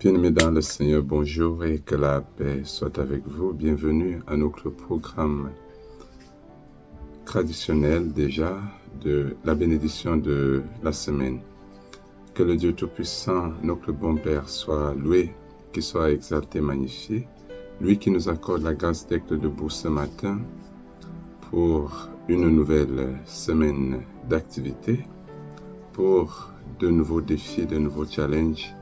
Bien-aimés dans le Seigneur, bonjour et que la paix soit avec vous. Bienvenue à notre programme traditionnel déjà de la bénédiction de la semaine. Que le Dieu Tout-Puissant, notre bon Père, soit loué, qu'il soit exalté, magnifié. Lui qui nous accorde la grâce d'être debout ce matin pour une nouvelle semaine d'activité, pour de nouveaux défis, de nouveaux challenges.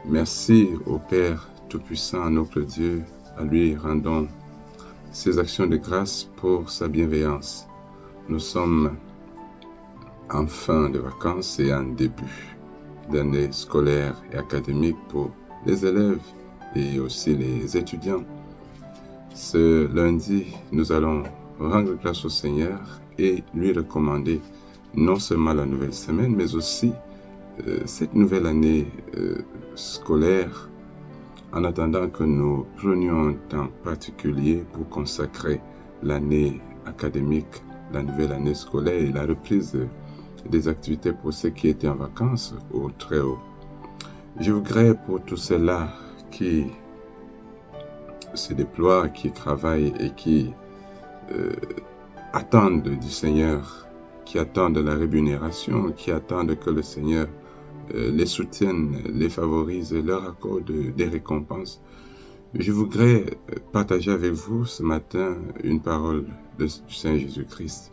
Merci au Père Tout-Puissant, notre Dieu, à lui rendons ses actions de grâce pour sa bienveillance. Nous sommes en fin de vacances et en début d'année scolaire et académique pour les élèves et aussi les étudiants. Ce lundi, nous allons rendre grâce au Seigneur et lui recommander non seulement la nouvelle semaine, mais aussi cette nouvelle année scolaire, en attendant que nous prenions un temps particulier pour consacrer l'année académique, la nouvelle année scolaire et la reprise des activités pour ceux qui étaient en vacances au très haut. Je voudrais pour tous ceux-là qui se déploient, qui travaillent et qui attendent du Seigneur, qui attendent la rémunération, qui attendent que le Seigneur les soutiennent, les favorise, leur accorde des récompenses. Je voudrais partager avec vous ce matin une parole du Saint Jésus-Christ.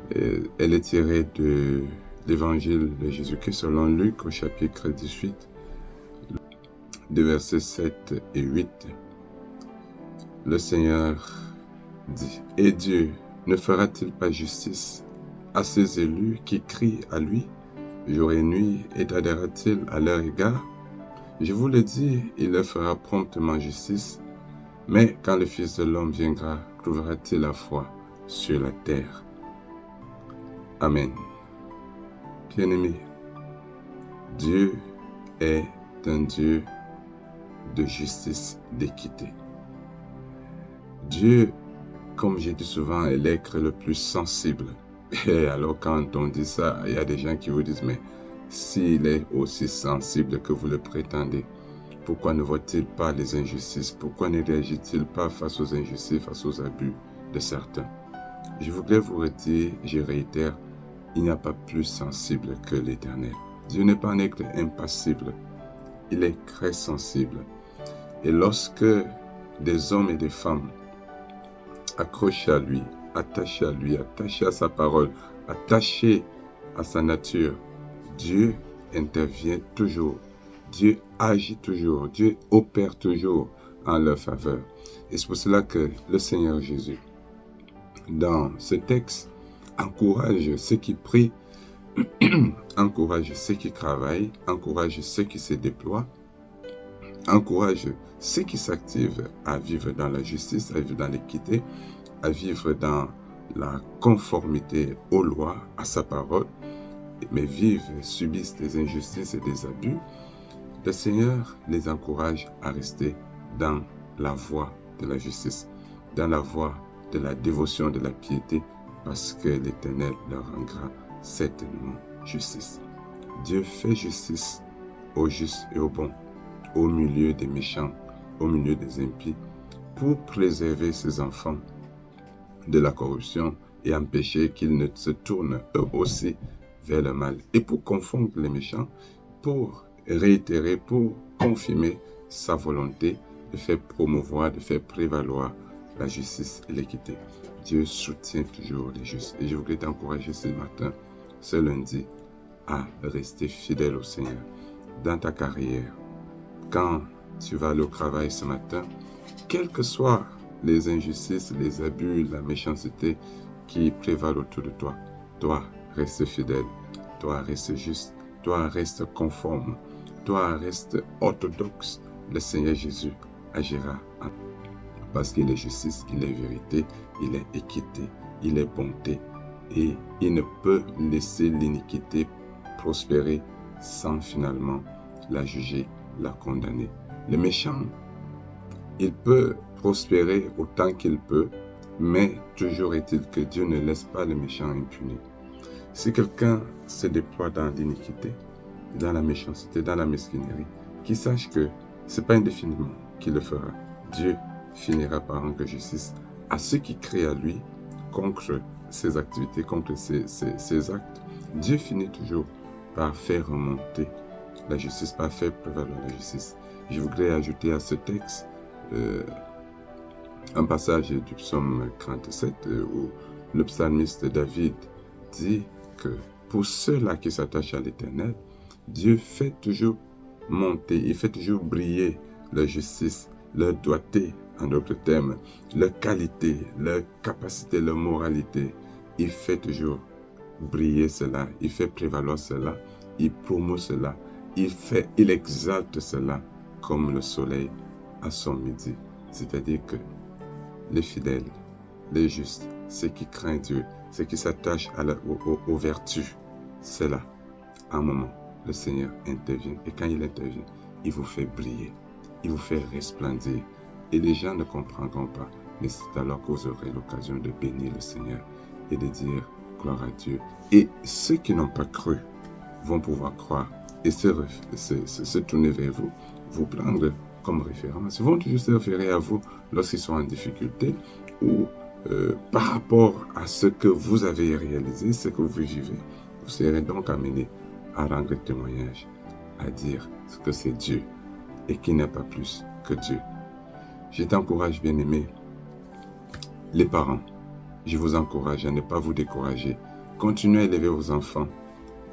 Elle est tirée de l'évangile de Jésus-Christ selon Luc au chapitre 18, de versets 7 et 8. Le Seigneur dit: « Et Dieu ne fera-t-il pas justice à ses élus qui crient à lui jour et nuit, et tardera-t-il à leur égard? Je vous le dis, il leur fera promptement justice. Mais quand le Fils de l'homme viendra, trouvera-t-il la foi sur la terre? » Amen. Bien-aimés, Dieu est un Dieu de justice, d'équité. Dieu, comme j'ai dit souvent, est l'être le plus sensible. Et alors quand on dit ça, il y a des gens qui vous disent: mais s'il est aussi sensible que vous le prétendez, pourquoi ne voit-il pas les injustices? Pourquoi ne réagit-il pas face aux injustices, face aux abus de certains? Je voudrais vous redire, je réitère, il n'y a pas plus sensible que l'Éternel. Dieu n'est pas un être impassible, il est très sensible. Et lorsque des hommes et des femmes accrochés à lui, attachés à lui, attachés à sa parole, attachés à sa nature, Dieu intervient toujours, Dieu agit toujours, Dieu opère toujours en leur faveur. Et c'est pour cela que le Seigneur Jésus, dans ce texte, encourage ceux qui prient, encourage ceux qui travaillent, encourage ceux qui se déploient, encourage ceux qui s'activent à vivre dans la justice, à vivre dans l'équité, à vivre dans la conformité aux lois, à sa parole, mais vivent, subissent des injustices et des abus. Le Seigneur les encourage à rester dans la voie de la justice, dans la voie de la dévotion, de la piété, parce que l'Éternel leur rendra certainement justice. Dieu fait justice aux justes et aux bons, au milieu des méchants, au milieu des impies, pour préserver ses enfants de la corruption et empêcher qu'ils ne se tournent eux aussi vers le mal. Et pour confondre les méchants, pour réitérer, pour confirmer sa volonté de faire promouvoir, de faire prévaloir la justice et l'équité. Dieu soutient toujours les justes. Et je voudrais t'encourager ce matin, ce lundi, à rester fidèle au Seigneur dans ta carrière. Quand tu vas aller au travail ce matin, quelles que soient les injustices, les abus, la méchanceté qui prévalent autour de toi, toi, reste fidèle, toi, reste juste, toi, reste conforme, toi, reste orthodoxe. Le Seigneur Jésus agira parce qu'il est justice, il est vérité, il est équité, il est bonté et il ne peut laisser l'iniquité prospérer sans finalement la juger, la condamner. Le méchant, il peut prospérer autant qu'il peut, mais toujours est-il que Dieu ne laisse pas le méchant impuni. Si quelqu'un se déploie dans l'iniquité, dans la méchanceté, dans la mesquinerie, qu'il sache que ce n'est pas indéfiniment qu'il le fera. Dieu finira par rendre justice à ceux qui crient à lui contre ses activités, contre ses actes. Dieu finit toujours par faire remonter la justice, par faire prévaloir la justice. Je voudrais ajouter à ce texte un passage du psaume 37 où le psalmiste David dit que pour ceux-là qui s'attachent à l'Éternel, Dieu fait toujours monter, il fait toujours briller leur justice, leur doigté, en d'autres termes, leur qualité, leur capacité, leur moralité. Il fait toujours briller cela, il fait prévaloir cela, il promeut cela, il exalte cela comme le soleil à son midi. C'est-à-dire que les fidèles, les justes, ceux qui craignent Dieu, ceux qui s'attachent aux vertus, c'est là, à un moment, le Seigneur intervient. Et quand il intervient, il vous fait briller, il vous fait resplendir. Et les gens ne comprendront pas, mais c'est alors que vous aurez l'occasion de bénir le Seigneur et de dire gloire à Dieu. Et ceux qui n'ont pas cru vont pouvoir croire et se tourner vers vous, vous prendre comme référence. Ils vont toujours se référer à vous lorsqu'ils sont en difficulté ou par rapport à ce que vous avez réalisé, ce que vous vivez. Vous serez donc amené à rendre témoignage, à dire que c'est Dieu et qu'il n'y a pas plus que Dieu. Je t'encourage, bien-aimés, les parents, je vous encourage à ne pas vous décourager. Continuez à élever vos enfants.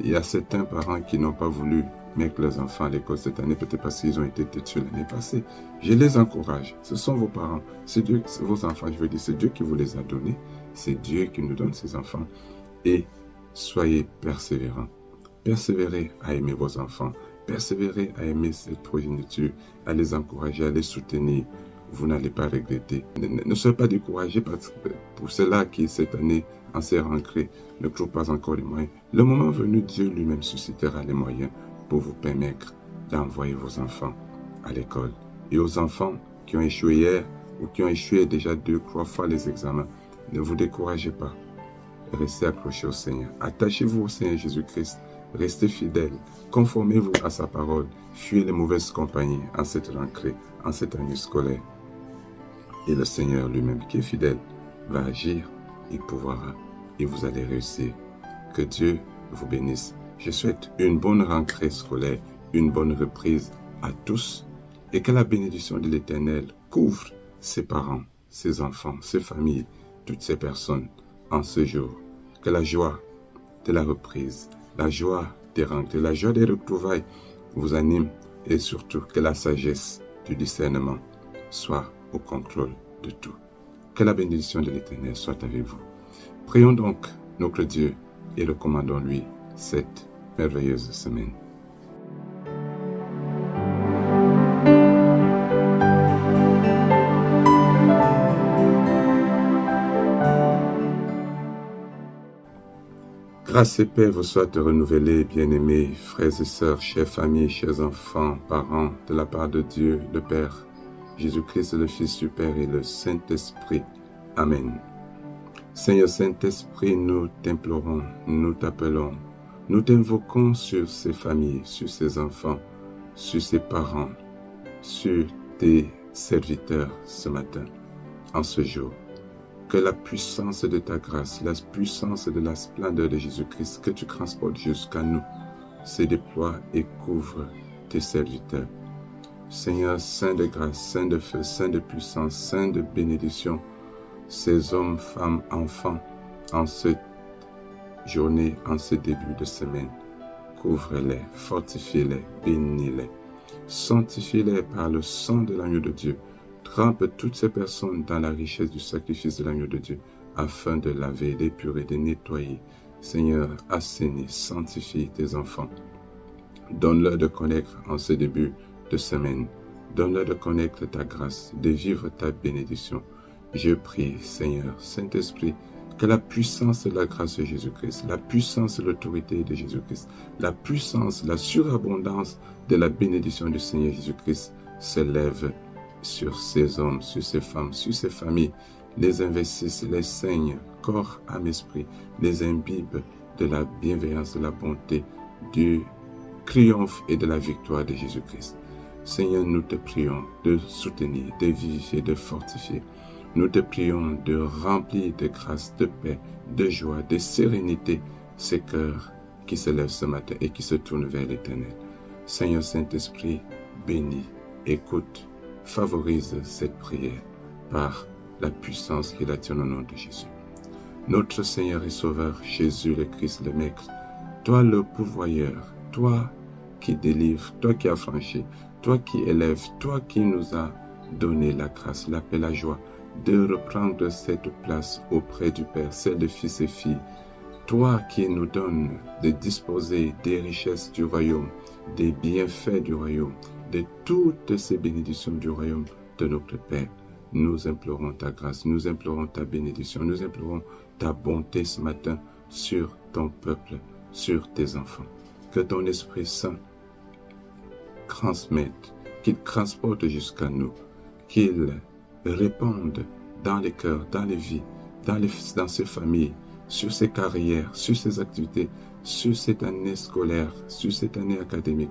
Il y a certains parents qui n'ont pas voulu mettre leurs enfants à l'école cette année, peut-être parce qu'ils ont été têtus l'année passée. Je les encourage. Ce sont vos parents. C'est Dieu, c'est vos enfants, je veux dire. C'est Dieu qui vous les a donnés. C'est Dieu qui nous donne ces enfants. Et soyez persévérants. Persévérez à aimer vos enfants. Persévérez à aimer cette progéniture, à les encourager, à les soutenir. Vous n'allez pas regretter. Ne soyez pas découragés pour ceux-là qui, cette année, en s'est ancré, ne trouvent pas encore les moyens. Le moment venu, Dieu lui-même suscitera les moyens pour vous permettre d'envoyer vos enfants à l'école. Et aux enfants qui ont échoué hier ou qui ont échoué déjà 2, 3 fois les examens, ne vous découragez pas. Restez accrochés au Seigneur. Attachez-vous au Seigneur Jésus-Christ. Restez fidèles. Conformez-vous à sa parole. Fuyez les mauvaises compagnies en cette rentrée, en cette année scolaire. Et le Seigneur lui-même, qui est fidèle, va agir, il pourra, et vous allez réussir. Que Dieu vous bénisse. Je souhaite une bonne rentrée scolaire, une bonne reprise à tous, et que la bénédiction de l'Éternel couvre ses parents, ses enfants, ses familles, toutes ces personnes en ce jour. Que la joie de la reprise, la joie des rentrées, la joie des retrouvailles vous anime, et surtout que la sagesse du discernement soit au contrôle de tout. Que la bénédiction de l'Éternel soit avec vous. Prions donc notre Dieu et recommandons-lui cette merveilleuse semaine. Grâce et paix vous soient renouvelées, bien-aimés, frères et sœurs, chers familles, chers enfants, parents, de la part de Dieu, le Père, Jésus-Christ, le Fils du Père et le Saint-Esprit. Amen. Seigneur Saint-Esprit, nous t'implorons, nous t'appelons, nous t'invoquons sur ces familles, sur ces enfants, sur ces parents, sur tes serviteurs ce matin, en ce jour. Que la puissance de ta grâce, la puissance de la splendeur de Jésus-Christ que tu transportes jusqu'à nous, se déploie et couvre tes serviteurs. Seigneur, saint de grâce, saint de feu, saint de puissance, saint de bénédiction, ces hommes, femmes, enfants, en cette journée, en ce début de semaine, couvre-les, fortifie-les, bénis-les, sanctifie-les par le sang de l'agneau de Dieu. Trempe toutes ces personnes dans la richesse du sacrifice de l'agneau de Dieu, afin de laver, d'épurer, de nettoyer. Seigneur, assainis, sanctifie tes enfants. Donne-leur de connaître en ce début de semaine. Donne-leur de connaître ta grâce, de vivre ta bénédiction. Je prie, Seigneur, Saint-Esprit, que la puissance de la grâce de Jésus-Christ, la puissance de l'autorité de Jésus-Christ, la puissance, la surabondance de la bénédiction du Seigneur Jésus-Christ s'élève sur ces hommes, sur ces femmes, sur ces familles, les investissent, les saignent, corps, âme, esprit, les imbibent de la bienveillance, de la bonté, du triomphe et de la victoire de Jésus-Christ. Seigneur, nous te prions de soutenir, de vivifier, de fortifier. Nous te prions de remplir de grâce, de paix, de joie, de sérénité ces cœurs qui se lèvent ce matin et qui se tournent vers l'Éternel. Seigneur Saint-Esprit, bénis, écoute, favorise cette prière par la puissance qui la tient au nom de Jésus. Notre Seigneur et Sauveur, Jésus le Christ, le Maître, toi le pourvoyeur, toi qui délivres, toi qui affranchis, toi qui élèves, toi qui nous as donné la grâce, la paix, la joie de reprendre cette place auprès du Père, celle de fils et filles, toi qui nous donnes de disposer des richesses du royaume, des bienfaits du royaume, de toutes ces bénédictions du royaume de notre Père. Nous implorons ta grâce, nous implorons ta bénédiction, nous implorons ta bonté ce matin sur ton peuple, sur tes enfants. Que ton Esprit Saint transmette, qu'il transporte jusqu'à nous, qu'il répande dans les cœurs, dans les vies, dans ces familles, sur ces carrières, sur ces activités, sur cette année scolaire, sur cette année académique,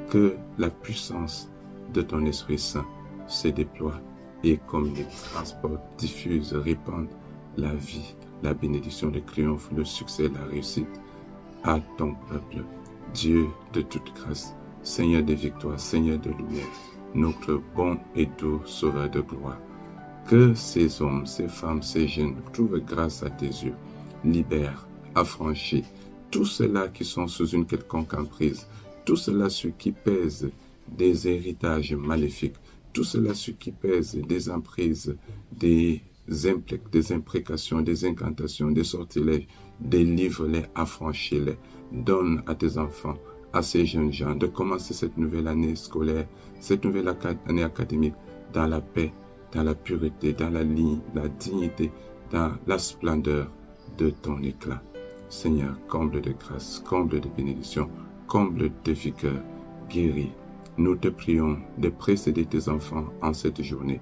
que la puissance de ton Esprit Saint se déploie et comme il transporte, diffuse, répand la vie, la bénédiction, le triomphe, le succès, la réussite à ton peuple. Dieu de toute grâce, Seigneur de victoire, Seigneur de lumière, notre bon et doux Sauveur de gloire. Que ces hommes, ces femmes, ces jeunes trouvent grâce à tes yeux, libèrent, affranchis, tous ceux-là qui sont sous une quelconque emprise, tous ceux-là sur qui pèsent des héritages maléfiques, tous ceux-là sur qui pèsent des emprises, des imprécations, des incantations, des sortilèges, délivre-les, affranchis-les, donne à tes enfants, à ces jeunes gens, de commencer cette nouvelle année scolaire, cette nouvelle année académique, dans la paix, dans la pureté, dans la dignité, dans la splendeur de ton éclat. Seigneur, comble de grâce, comble de bénédiction, comble de vigueur, guéris. Nous te prions de précéder tes enfants en cette journée,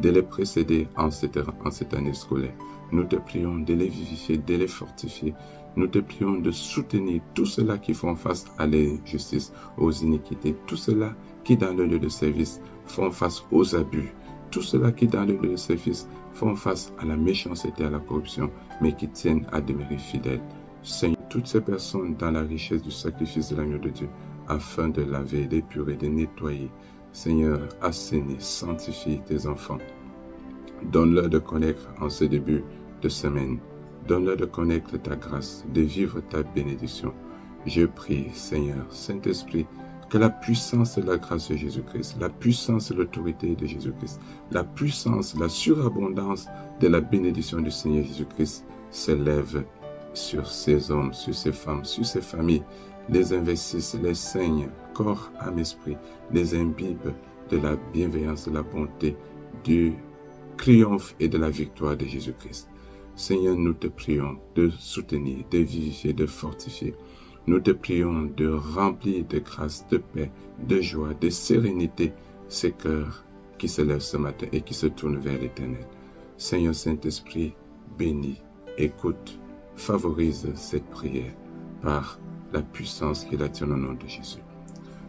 de les précéder en cette année scolaire. Nous te prions de les vivifier, de les fortifier. Nous te prions de soutenir tous ceux-là qui font face à l'injustice, aux iniquités, tous ceux-là qui dans le lieu de service font face aux abus, tous ceux-là qui dans le lieu de service font face à la méchanceté, à la corruption, mais qui tiennent à demeurer fidèles. Seigneur, toutes ces personnes dans la richesse du sacrifice de l'agneau de Dieu, afin de laver, d'épurer, de nettoyer. Seigneur, assainis, sanctifie tes enfants. Donne-leur de connaître en ce début de semaine. Donne-leur de connaître ta grâce, de vivre ta bénédiction. Je prie, Seigneur, Saint-Esprit, que la puissance et la grâce de Jésus-Christ, la puissance et l'autorité de Jésus-Christ, la puissance, la surabondance de la bénédiction du Seigneur Jésus-Christ s'élève sur ces hommes, sur ces femmes, sur ces familles, les investissent, les saignent, corps, âme, esprit, les imbibent de la bienveillance, de la bonté, du triomphe et de la victoire de Jésus-Christ. Seigneur, nous te prions de soutenir, de vivifier, de fortifier. Nous te prions de remplir de grâce, de paix, de joie, de sérénité ces cœurs qui se lèvent ce matin et qui se tournent vers l'Éternel. Seigneur Saint-Esprit, bénis, écoute, favorise cette prière par la puissance qui la tient au nom de Jésus.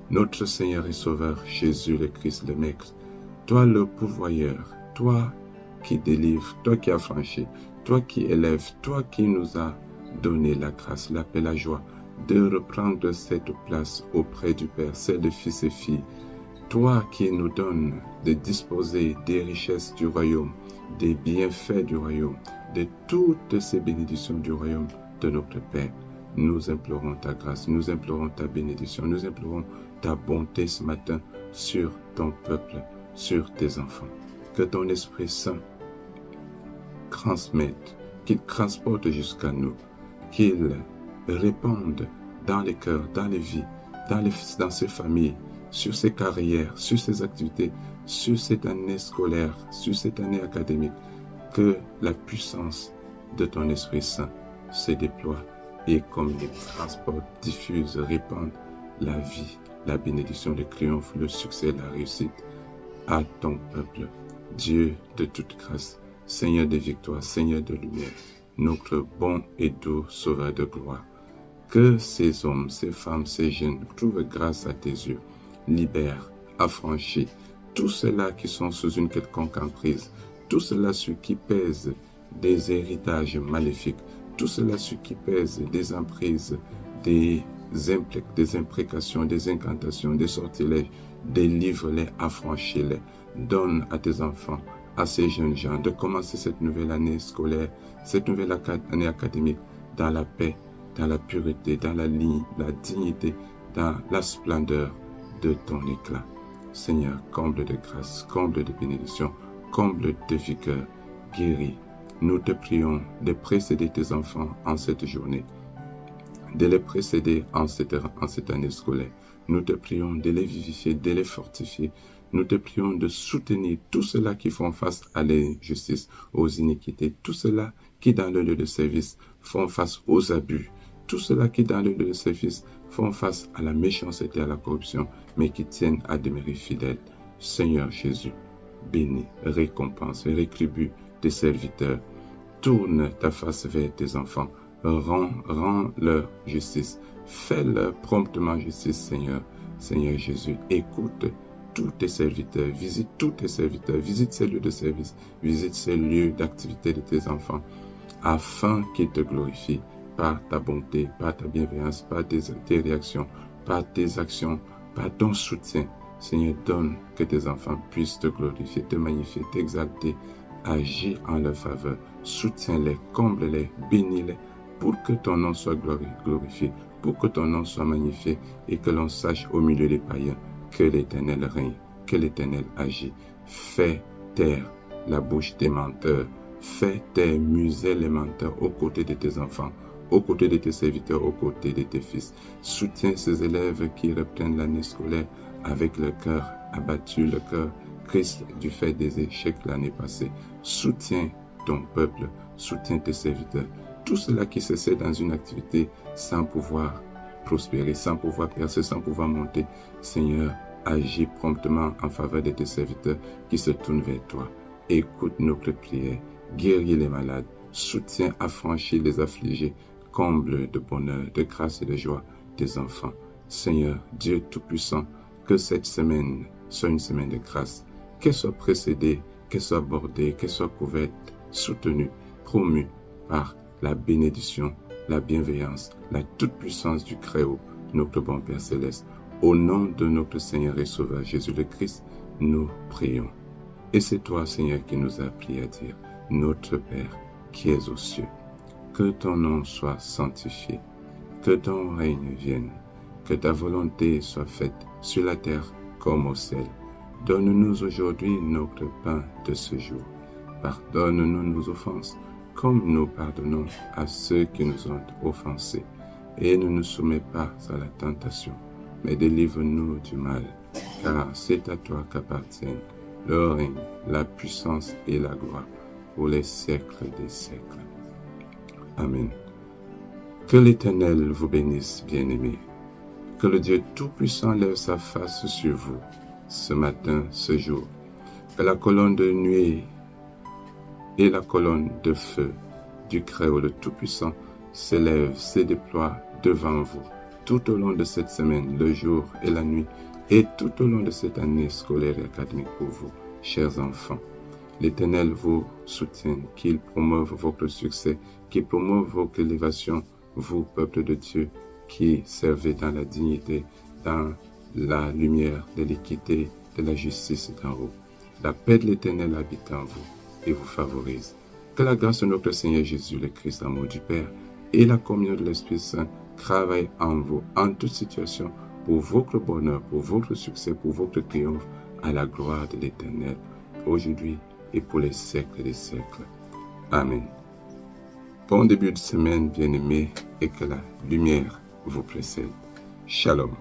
Notre Seigneur et Sauveur, Jésus le Christ, le Maître, toi le pourvoyeur, toi qui délivres, toi qui affranchis, toi qui élèves, toi qui nous as donné la grâce, la paix, la joie de reprendre cette place auprès du Père, celle de fils et filles, toi qui nous donnes de disposer des richesses du royaume, des bienfaits du royaume, de toutes ces bénédictions du royaume de notre Père. Nous implorons ta grâce, nous implorons ta bénédiction, nous implorons ta bonté ce matin sur ton peuple, sur tes enfants. Que ton Esprit Saint transmette, qu'il transporte jusqu'à nous, qu'il répande dans les cœurs, dans les vies, dans ces familles, sur ces carrières, sur ces activités, sur cette année scolaire, sur cette année académique, que la puissance de ton Esprit Saint se déploie et comme il transporte, diffuse, répand la vie, la bénédiction, le triomphe, le succès, la réussite à ton peuple. Dieu de toute grâce, Seigneur de victoire, Seigneur de lumière, notre bon et doux Sauveur de gloire. Que ces hommes, ces femmes, ces jeunes trouvent grâce à tes yeux, libère, affranchit tous ceux-là qui sont sous une quelconque emprise, tout cela sur qui pèse des héritages maléfiques, tout cela sur qui pèse des emprises, des imprécations, des incantations, des sortilèges, délivre-les, affranchis-les. Donne à tes enfants, à ces jeunes gens, de commencer cette nouvelle année scolaire, cette nouvelle année académique, dans la paix, dans la pureté, dans la dignité, dans la splendeur de ton éclat. Seigneur, comble de grâce, comble de bénédiction, comble de vigueur, guéris. Nous te prions de précéder tes enfants en cette journée, de les précéder en cette année scolaire. Nous te prions de les vivifier, de les fortifier. Nous te prions de soutenir tous ceux-là qui font face à l'injustice, aux iniquités, tous ceux-là qui dans le lieu de service font face aux abus, tous ceux-là qui dans le lieu de service font face à la méchanceté, à la corruption, mais qui tiennent à demeurer fidèles. Seigneur Jésus, bénis, récompense, rétribue tes serviteurs. Tourne ta face vers tes enfants. Rends leur justice. Fais-leur promptement justice, Seigneur. Seigneur Jésus, écoute tous tes serviteurs, visite tous tes serviteurs, visite ces lieux de service, visite ces lieux d'activité de tes enfants, afin qu'ils te glorifient par ta bonté, par ta bienveillance, par tes réactions, par tes actions, par ton soutien. Seigneur, donne que tes enfants puissent te glorifier, te magnifier, t'exalter, agis en leur faveur. Soutiens-les, comble-les, bénis-les, pour que ton nom soit glorifié, pour que ton nom soit magnifié et que l'on sache au milieu des païens que l'Éternel règne, que l'Éternel agit. Fais taire la bouche des menteurs, fais taire, muser les menteurs aux côtés de tes enfants, aux côtés de tes serviteurs, aux côtés de tes fils. Soutiens ces élèves qui reprennent l'année scolaire avec le cœur abattu, le cœur triste du fait des échecs l'année passée. Soutiens ton peuple, soutiens tes serviteurs. Tout cela qui s'essaie dans une activité sans pouvoir prospérer, sans pouvoir percer, sans pouvoir monter. Seigneur, agis promptement en faveur de tes serviteurs qui se tournent vers toi. Écoute notre prière, guéris les malades, soutiens, affranchis les affligés, comble de bonheur, de grâce et de joie tes enfants. Seigneur, Dieu Tout-Puissant, que cette semaine soit une semaine de grâce, qu'elle soit précédée, qu'elle soit bordée, qu'elle soit couverte, soutenue, promue par la bénédiction, la bienveillance, la toute-puissance du Très-Haut, notre bon Père Céleste. Au nom de notre Seigneur et Sauveur Jésus le Christ, nous prions. Et c'est toi, Seigneur, qui nous as appris à dire, notre Père, qui es aux cieux, que ton nom soit sanctifié, que ton règne vienne, que ta volonté soit faite sur la terre comme au ciel. Donne-nous aujourd'hui notre pain de ce jour. Pardonne-nous nos offenses, comme nous pardonnons à ceux qui nous ont offensés. Et ne nous soumets pas à la tentation, mais délivre-nous du mal, car c'est à toi qu'appartiennent le règne, la puissance et la gloire, pour les siècles des siècles. Amen. Que l'Éternel vous bénisse, bien-aimés. Que le Dieu Tout-Puissant lève sa face sur vous, ce matin, ce jour. Que la colonne de nuée et la colonne de feu du Très-Haut, le Tout-Puissant, s'élève, se déploie devant vous, tout au long de cette semaine, le jour et la nuit, et tout au long de cette année scolaire et académique pour vous, chers enfants. L'Éternel vous soutienne, qu'il promeuve votre succès, qu'il promeuve votre élévation, vous, peuple de Dieu, qui servez dans la dignité, dans la lumière de l'équité, de la justice d'en haut. La paix de l'Éternel habite en vous et vous favorise. Que la grâce de notre Seigneur Jésus, le Christ, l'amour du Père et la communion de l'Esprit Saint travaillent en vous, en toute situation, pour votre bonheur, pour votre succès, pour votre triomphe, à la gloire de l'Éternel, aujourd'hui et pour les siècles des siècles. Amen. Bon début de semaine, bien-aimés, et que la lumière vous précède. Shalom.